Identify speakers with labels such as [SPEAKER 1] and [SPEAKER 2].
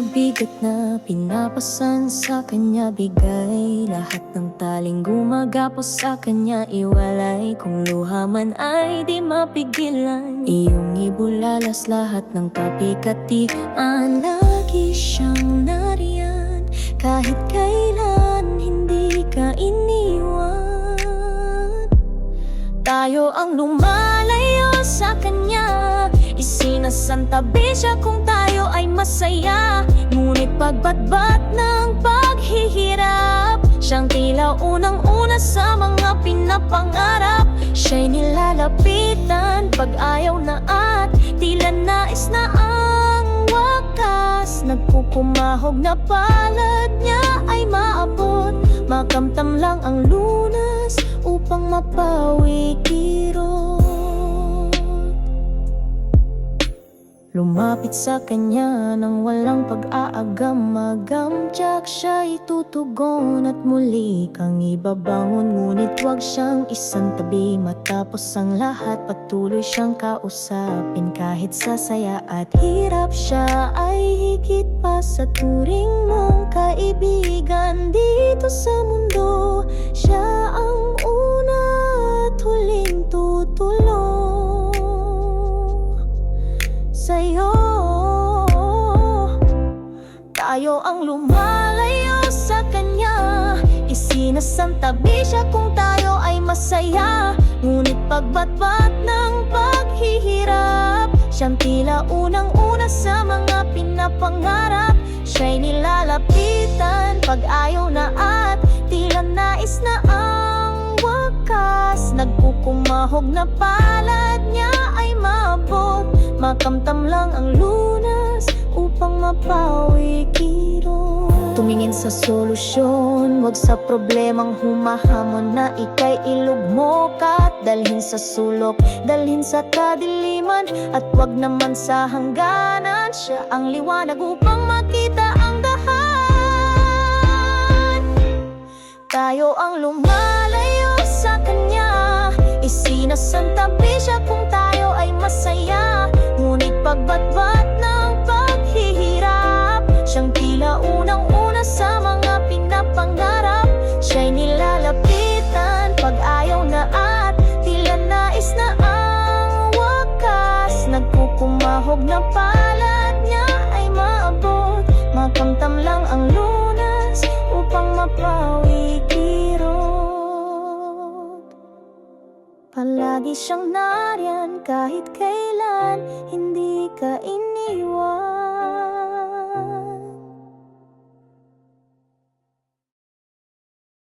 [SPEAKER 1] mabigat na pinapasan sa kanya bigay. Lahat ng taling gumagapos sa kanya iwalay. Kung luha man ay di mapigilan, iyong ibulalas lahat ng kapikatian. Lagi siyang nariyan, kahit kailan hindi ka iniwan. Tayo ang lumalayo sa kanya, isinasantabi siya kung tayo ay masaya. Ngunit pagbatbat ng paghihirap, siyang tila unang-una sa mga pinapangarap. Siya'y nilalapitan pag ayaw na at tila nais na ang wakas. Nagkukumahog na palad niya ay maabot, makamtam lang ang lunas upang mapawi kirot. Lumapit sa kanya nang walang pag-aagam-agam, tiyak siya'y tutugon at muli kang ibabangon. Ngunit huwag siyang isantabi, matapos ang lahat patuloy siyang kausapin. Kahit sa saya at hirap, siya ay higit pa sa turing mong kaibigan. Dito sa mundo, siya ang una at huling tutulong sa'yo. Tayo ang lumalayo sa kanya, isinasantabi siya kung tayo ay masaya. Ngunit pagbatbat ng paghihirap, siyang tila unang-una sa mga pinapangarap. Siya'y nilalapitan pag ayaw na at tila nais na ang wakas. Nagkukumahog na palad niya ay maabot, makamtam lang ang lunas upang mapawi kirot. Tumingin sa solusyon, wag sa problemang humahamon na ika'y ilugmok at dalhin sa sulok, dalhin sa kadiliman. At wag naman sa hangganan, siya ang liwanag upang makita ang dahan. Tayo ang lumalayo sa kanya, isinasantabi siya kung tayo ay masaya. Ngunit pagbatbat ng paghihirap, siyang tila unang-una sa mga pinapangarap. Siya'y nilalapitan pag ayaw na at tila nais na ang wakas. Nagkukumahog na palad niya ay maabot, makamtam lang ang lunas upang mapawi kirot. Palagi siyang nariyan kahit kailan hindi ka iniwan.